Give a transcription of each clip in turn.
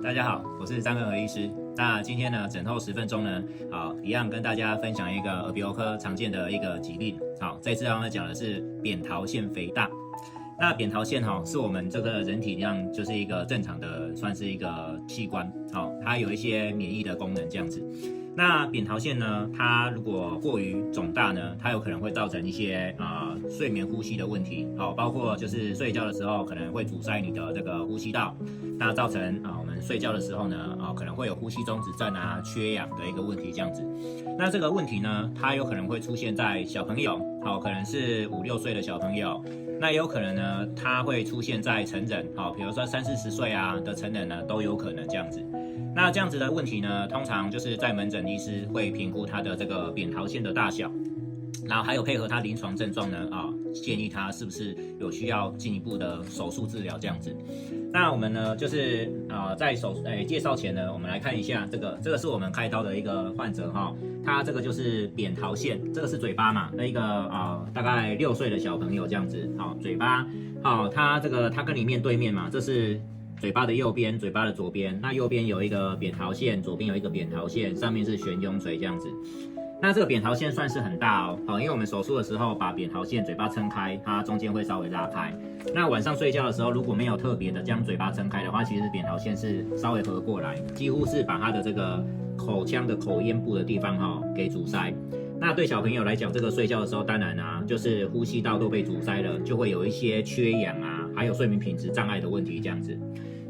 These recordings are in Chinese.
大家好，我是张根和医师。那今天呢，诊后10分钟呢，一样跟大家分享一个耳鼻喉科常见的一个疾病。这次要讲的是扁桃腺肥大。那扁桃腺是我们这个人体上就是一个正常的，算是一个器官，它有一些免疫的功能这样子。那扁桃腺呢，它如果过于肿大呢，它有可能会造成一些睡眠呼吸的问题，包括就是睡觉的时候可能会阻塞你的这个呼吸道，那造成我们睡觉的时候呢，可能会有呼吸中止症缺氧的一个问题这样子。那这个问题呢，它有可能会出现在小朋友，可能是5、6岁的小朋友。那也有可能呢，它会出现在成人，比如说30、40岁的成人呢，都有可能这样子。那这样子的问题呢，通常就是在门诊医师会评估他的这个扁桃腺的大小，然后还有配合他临床症状呢，建议他是不是有需要进一步的手术治疗这样子。那我们呢，就是在介绍前呢，我们来看一下这个是我们开刀的一个患者他这个就是扁桃腺，这个是嘴巴嘛，那一个大概6岁的小朋友这样子，嘴巴他跟你面对面嘛，这是嘴巴的右边，嘴巴的左边，那右边有一个扁桃腺，左边有一个扁桃腺，上面是悬雍垂这样子。那这个扁桃腺算是很大因为我们手术的时候把扁桃腺嘴巴撑开，它中间会稍微拉开。那晚上睡觉的时候，如果没有特别的将嘴巴撑开的话，其实扁桃腺是稍微合过来，几乎是把它的这个口腔的口咽部的地方给阻塞。那对小朋友来讲，这个睡觉的时候，当然就是呼吸道都被阻塞了，就会有一些缺氧还有睡眠品质障碍的问题这样子。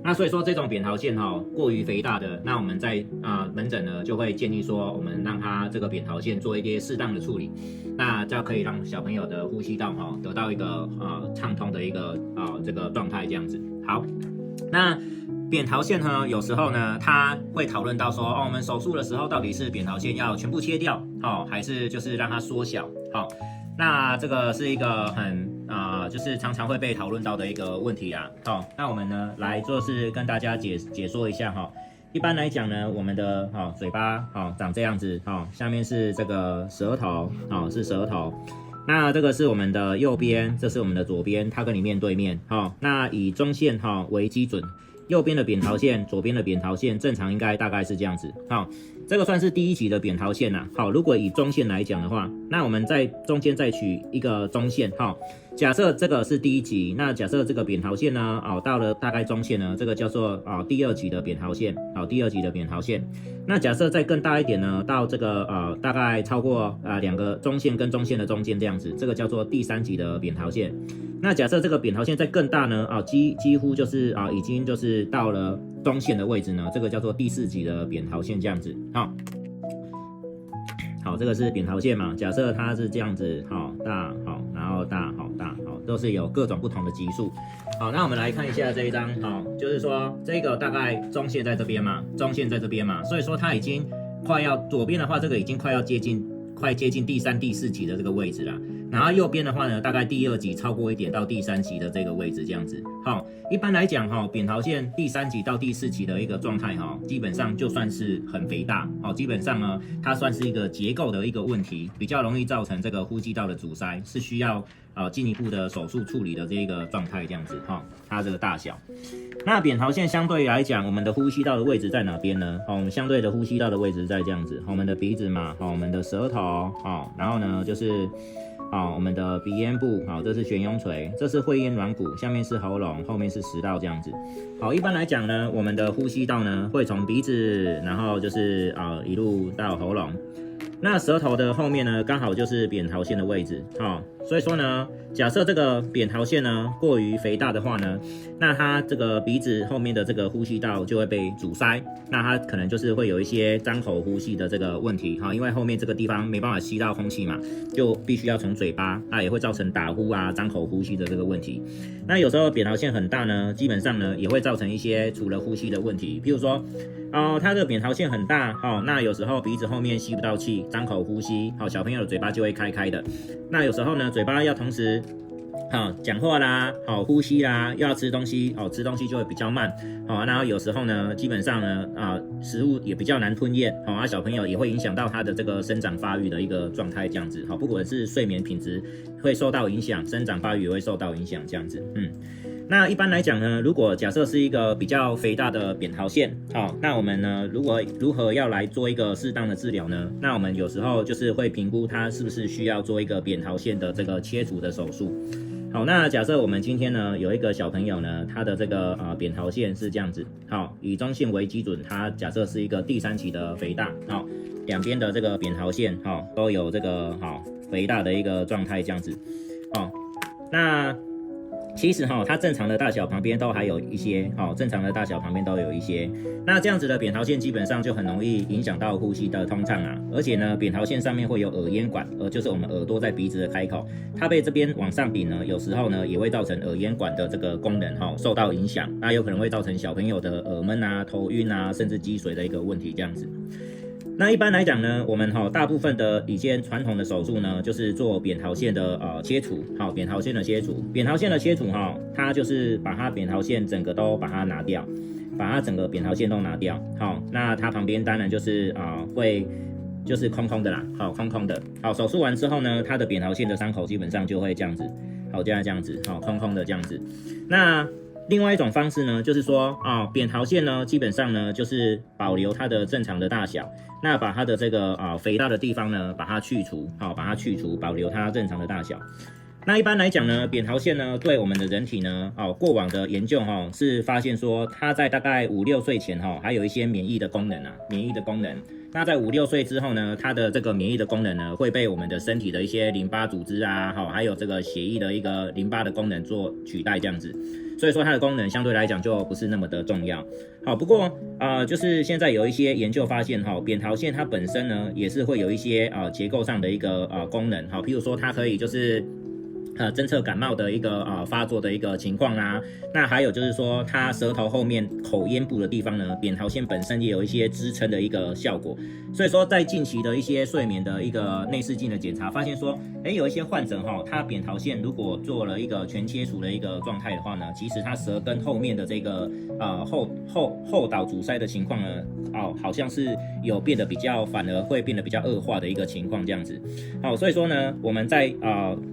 那所以说这种扁桃腺过于肥大的，那我们在门诊呢就会建议说，我们让它这个扁桃腺做一些适当的处理，那这样可以让小朋友的呼吸道得到一个畅通的一个这个状态这样子。好，那扁桃腺呢，有时候呢，它会讨论到说，我们手术的时候到底是扁桃腺要全部切掉，还是就是让它缩小，那这个是一个很就是常常会被讨论到的一个问题那我们呢来就是跟大家解说一下一般来讲呢，我们的嘴巴长这样子下面是这个舌头是舌头。那这个是我们的右边，这是我们的左边，它跟你面对面那以中线为基准，右边的扁桃腺，左边的扁桃腺，正常应该大概是这样子这个算是第1级的扁桃腺如果以中线来讲的话，那我们在中间再取一个中线假设这个是第1级，那假设这个扁桃腺呢到了大概中线呢，这个叫做第2级的扁桃腺第2级的扁桃腺。那假设再更大一点呢，到这个大概超过2个中线跟中线的中间这样子，这个叫做第3级的扁桃腺。那假设这个扁桃腺再更大呢几乎就是已经就是到了中线的位置呢，这个叫做第4级的扁桃腺这样子好，这个是扁桃腺嘛，假设它是这样子大然后大都是有各种不同的级数。好，那我们来看一下这一张就是说这个大概中线在这边嘛，中线在这边嘛，所以说它已经快要左边的话，这个已经快接近第3、第4级的这个位置了。然后右边的话呢，大概第2级超过一点到第3级的这个位置这样子。一般来讲扁桃腺第3级到第4级的一个状态基本上就算是很肥大基本上呢，它算是一个结构的一个问题，比较容易造成这个呼吸道的阻塞，是需要进一步的手术处理的这个状态这样子它这个大小。那扁桃腺相对来讲，我们的呼吸道的位置在哪边呢？我们相对的呼吸道的位置在这样子，我们的鼻子嘛，我们的舌头然后呢就是我们的鼻咽部这是悬雍垂，这是会阴软骨，下面是喉咙，后面是食道这样子。一般来讲呢，我们的呼吸道呢会从鼻子，然后就是一路到喉咙。那舌头的后面呢，刚好就是扁桃腺的位置所以说呢，假设这个扁桃腺呢过于肥大的话呢，那它这个鼻子后面的这个呼吸道就会被阻塞，那它可能就是会有一些张口呼吸的这个问题因为后面这个地方没办法吸到空气嘛，就必须要从嘴巴，那也会造成打呼张口呼吸的这个问题。那有时候扁桃腺很大呢，基本上呢也会造成一些除了呼吸的问题，譬如说它的扁桃腺很大那有时候鼻子后面吸不到气，张口呼吸小朋友的嘴巴就会开开的。那有时候呢，嘴巴要同时讲话啦，呼吸啦，又要吃东西吃东西就会比较慢然后有时候呢，基本上呢食物也比较难吞咽小朋友也会影响到他的这个生长发育的一个状态这样子不管是睡眠品质会受到影响，生长发育也会受到影响这样子那一般来讲呢，如果假设是一个比较肥大的扁桃腺，那我们呢，如何要来做一个适当的治疗呢？那我们有时候就是会评估它是不是需要做一个扁桃腺的这个切除的手术。好，那假设我们今天呢有一个小朋友呢，他的这个扁桃腺是这样子，好，以中线为基准，他假设是一个第3期的肥大，好，两边的这个扁桃腺都有这个肥大的一个状态这样子，那其实它正常的大小旁边都还有一些，正常的大小旁边都有一些。那这样子的扁桃腺基本上就很容易影响到呼吸的通畅啊，而且呢，扁桃腺上面会有耳咽管，就是我们耳朵在鼻子的开口，它被这边往上顶呢，有时候呢也会造成耳咽管的这个功能受到影响，那有可能会造成小朋友的耳闷啊、头晕啊，甚至积水的一个问题这样子。那一般来讲呢，我们大部分的以前传统的手术呢，就是做扁桃腺的切除，扁桃腺的切除，扁桃腺的切除它就是把它扁桃腺整个都把它拿掉，把它整个扁桃腺都拿掉，那它旁边当然就是会就是空空的啦，空空的，手术完之后呢，它的扁桃腺的伤口基本上就会这样子，这样子，空空的这样子，那另外一种方式呢，就是说扁桃腺呢，基本上呢就是保留它的正常的大小，那把它的这个肥大的地方呢，把它去除，保留它正常的大小。那一般来讲呢，扁桃腺呢，对我们的人体呢，过往的研究是发现说，它在大概5、6岁前还有一些免疫的功能。那在5、6岁之后呢，它的这个免疫的功能呢，会被我们的身体的一些淋巴组织啊，还有这个血液的一个淋巴的功能做取代这样子。所以说它的功能相对来讲就不是那么的重要。不过就是现在有一些研究发现扁桃腺它本身呢也是会有一些结构上的一个功能，譬如说它可以就是侦测感冒的一个发作的一个情况啊，那还有就是说它舌头后面口咽部的地方呢，扁桃腺本身也有一些支撑的一个效果。所以说在近期的一些睡眠的一个内视镜的检查，发现说有一些患者他扁桃腺如果做了一个全切除的一个状态的话呢，其实他舌根后面的这个后导阻塞的情况呢，好像是有变得反而会变得比较恶化的一个情况这样子。所以说呢，我们在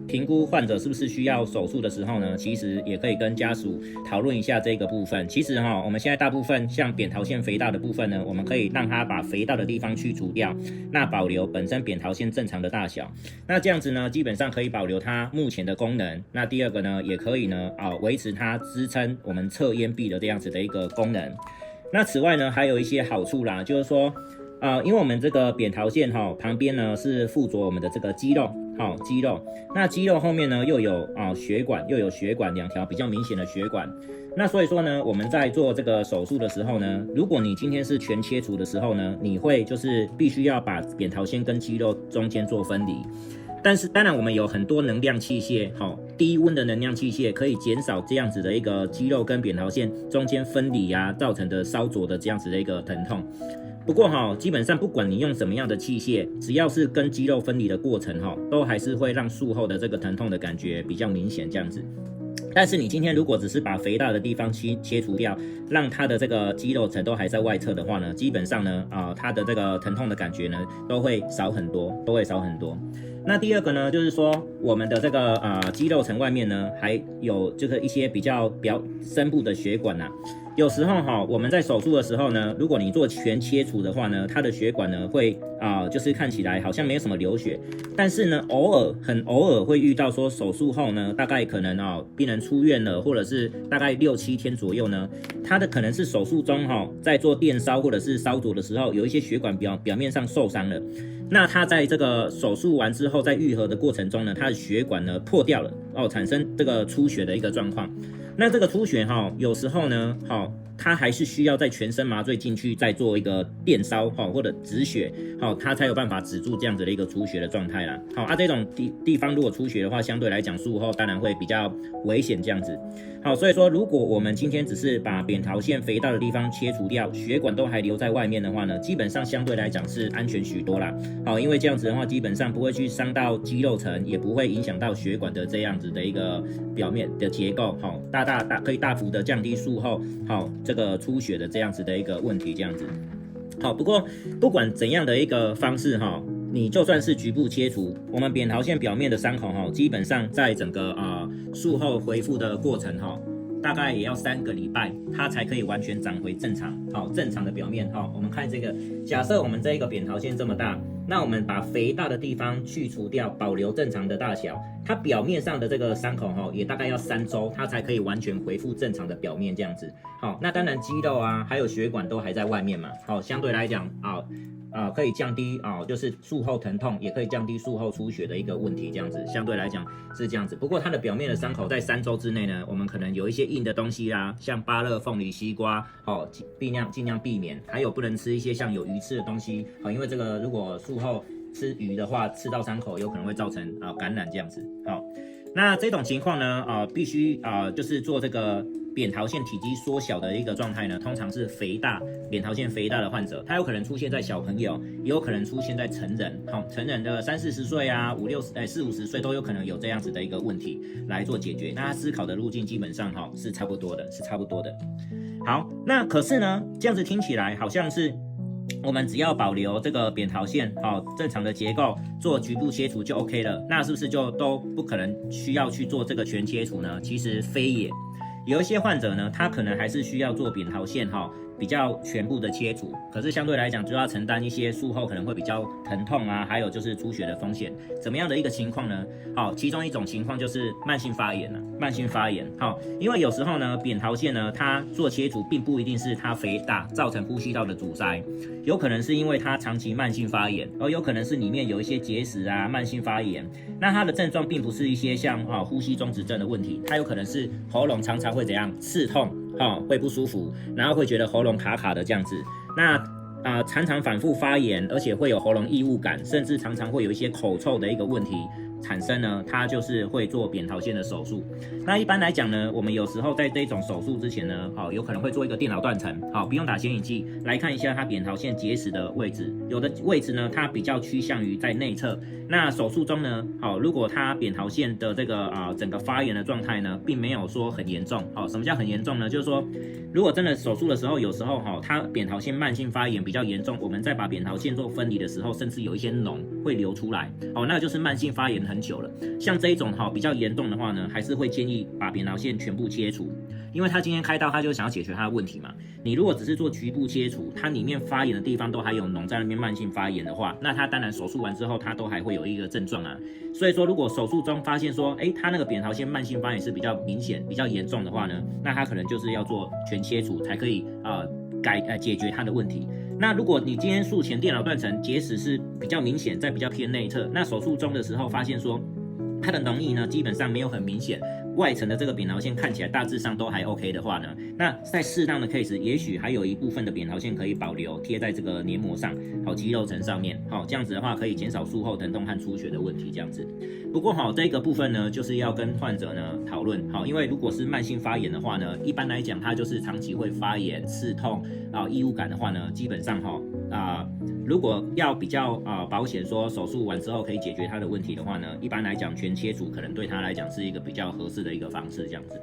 评估患者是不是需要手术的时候呢，其实也可以跟家属讨论一下这个部分。其实我们现在大部分像扁桃腺肥大的部分呢，我们可以让它把肥大的地方去除掉，那保留本身扁桃腺正常的大小。那这样子呢，基本上可以保留它目前的功能。那第二个呢，也可以呢维持它支撑我们侧咽壁的这样子的一个功能。那此外呢，还有一些好处啦，就是说因为我们这个扁桃腺旁边呢是附着我们的这个肌肉，那肌肉后面呢又有血管2条比较明显的血管。那所以说呢，我们在做这个手术的时候呢，如果你今天是全切除的时候呢，你会就是必须要把扁桃腺跟肌肉中间做分离。但是当然我们有很多能量器械，低温的能量器械可以减少这样子的一个肌肉跟扁桃腺中间分离造成的烧灼的这样子的一个疼痛。不过基本上不管你用什么样的器械，只要是跟肌肉分离的过程都还是会让术后的这个疼痛的感觉比较明显这样子。但是你今天如果只是把肥大的地方切除掉，让它的这个肌肉层都还在外侧的话呢，基本上呢它的这个疼痛的感觉呢都会少很多。那第二个呢，就是说我们的这个肌肉层外面呢，还有就是一些比较深部的血管有时候我们在手术的时候呢，如果你做全切除的话呢，它的血管呢会就是看起来好像没有什么流血，但是呢很偶尔会遇到说手术后呢，大概可能病人出院了，或者是大概6、7天左右呢，他的可能是手术中在做电烧或者是烧灼的时候，有一些血管表面上受伤了。那他在这个手术完之后，在愈合的过程中呢，他的血管呢破掉了产生这个出血的一个状况。那这个出血有时候呢它还是需要在全身麻醉进去，再做一个电烧或者止血它才有办法止住这样子的一个出血的状态啦。这种地方如果出血的话，相对来讲术后当然会比较危险这样子。所以说如果我们今天只是把扁桃腺肥大的地方切除掉，血管都还留在外面的话呢，基本上相对来讲是安全许多啦。因为这样子的话，基本上不会去伤到肌肉层，也不会影响到血管的这样子的一个表面的结构，可以大幅的降低术后这个出血的这样子的一个问题这样子。不过不管怎样的一个方式你就算是局部切除，我们扁桃腺表面的伤口基本上在整个术后恢复的过程大概也要3个礼拜，它才可以完全长回正常，好，正常的表面。好，我们看这个，假设我们这个扁桃腺这么大，那我们把肥大的地方去除掉，保留正常的大小，它表面上的这个伤口也大概要3周，它才可以完全恢复正常的表面这样子。好，那当然肌肉啊，还有血管都还在外面嘛。好，相对来讲可以降低就是术后疼痛，也可以降低术后出血的一个问题，这样子相对来讲是这样子。不过它的表面的伤口在3周之内呢，我们可能有一些硬的东西啦，像芭乐、凤梨、西瓜，尽量避免。还有不能吃一些像有鱼刺的东西，因为这个如果术后吃鱼的话，刺到伤口有可能会造成感染这样子。好，那这种情况呢，必须就是做这个扁桃腺体积缩小的一个状态呢，通常是肥大扁桃腺肥大的患者，它有可能出现在小朋友，也有可能出现在成人。成人的30-40岁啊，40-50岁都有可能有这样子的一个问题来做解决。那他思考的路径基本上是差不多的，好，那可是呢，这样子听起来好像是我们只要保留这个扁桃腺正常的结构，做局部切除就 OK 了。那是不是就都不可能需要去做这个全切除呢？其实非也。有一些患者呢，他可能还是需要做扁桃腺比较全部的切除，可是相对来讲就要承担一些术后可能会比较疼痛啊，还有就是出血的风险。怎么样的一个情况呢？其中一种情况就是慢性发炎因为有时候呢，扁桃腺呢，它做切除并不一定是它肥大造成呼吸道的阻塞，有可能是因为它长期慢性发炎，而有可能是里面有一些结石啊，慢性发炎。那它的症状并不是一些像呼吸中止症的问题，它有可能是喉咙常常会怎样刺痛。会不舒服，然后会觉得喉咙卡卡的这样子。那常常反复发炎，而且会有喉咙异物感，甚至常常会有一些口臭的一个问题产生呢，它就是会做扁桃腺的手术。那一般来讲呢，我们有时候在这种手术之前呢，有可能会做一个电脑断层，不用打显影剂，来看一下它扁桃腺结石的位置。有的位置呢，它比较趋向于在内侧。那手术中呢，如果它扁桃腺的这个整个发炎的状态呢，并没有说很严重。什么叫很严重呢？就是说，如果真的手术的时候，有时候它扁桃腺慢性发炎比较严重，我们在把扁桃腺做分离的时候，甚至有一些脓会流出来，那就是慢性发炎很久了。像这一种比较严重的话呢，还是会建议把扁桃腺全部切除，因为他今天开刀，他就想要解决他的问题嘛。你如果只是做局部切除，它里面发炎的地方都还有脓在那边慢性发炎的话，那他当然手术完之后，他都还会有一个症状啊。所以说，如果手术中发现说，他那个扁桃腺慢性发炎是比较明显、比较严重的话呢，那他可能就是要做全切除才可以解决他的问题。那如果你今天术前电脑断层结石是比较明显，在比较偏内侧，那手术中的时候发现说，它的脓液呢基本上没有很明显，外层的这个扁桃腺看起来大致上都还 OK 的话呢，那在适当的 case， 也许还有一部分的扁桃腺可以保留贴在这个黏膜上，肌肉层上面，这样子的话可以减少术后疼痛和出血的问题，这样子。不过这个部分呢，就是要跟患者呢讨论，因为如果是慢性发炎的话呢，一般来讲它就是长期会发炎、刺痛异物感的话呢，基本上如果要比较保险，说手术完之后可以解决他的问题的话呢，一般来讲全切除可能对他来讲是一个比较合适的一个方式，这样子。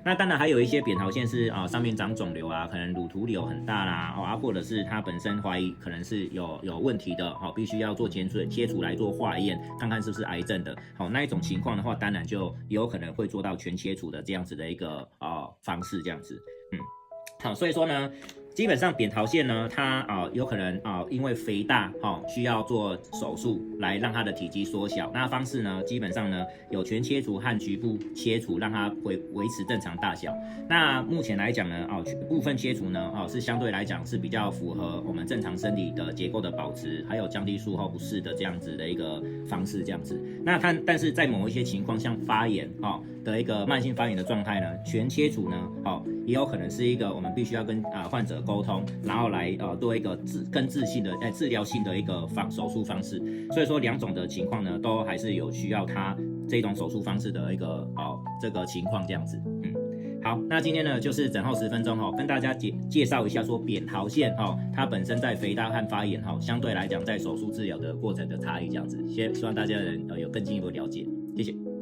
那当然还有一些扁桃腺是上面长肿瘤啊，可能乳头瘤很大啦，或者是它本身怀疑可能是有问题的，必须要做切除来做化验，看看是不是癌症的。那一种情况的话，当然就有可能会做到全切除的这样子的一个方式，这样子。好，所以说呢，基本上扁桃腺呢，它有可能因为肥大需要做手术来让它的体积缩小。那方式呢，基本上呢有全切除和局部切除，让它维持正常大小。那目前来讲呢，部分切除呢是相对来讲是比较符合我们正常生理的结构的保持，还有降低术后不适的这样子的一个方式，这样子。那但是在某一些情况，像发炎的一个慢性发炎的状态呢，全切除呢也有可能是一个我们必须要跟患者沟通，然后来做一个根治性的治疗性的一个手术方式。所以说两种的情况呢，都还是有需要它这种手术方式的一个这个情况这样子。好，那今天呢就是诊后10分钟跟大家介绍一下说扁桃腺它本身在肥大和发炎相对来讲在手术治疗的过程的差异这样子，希望大家有更进一步了解，谢谢。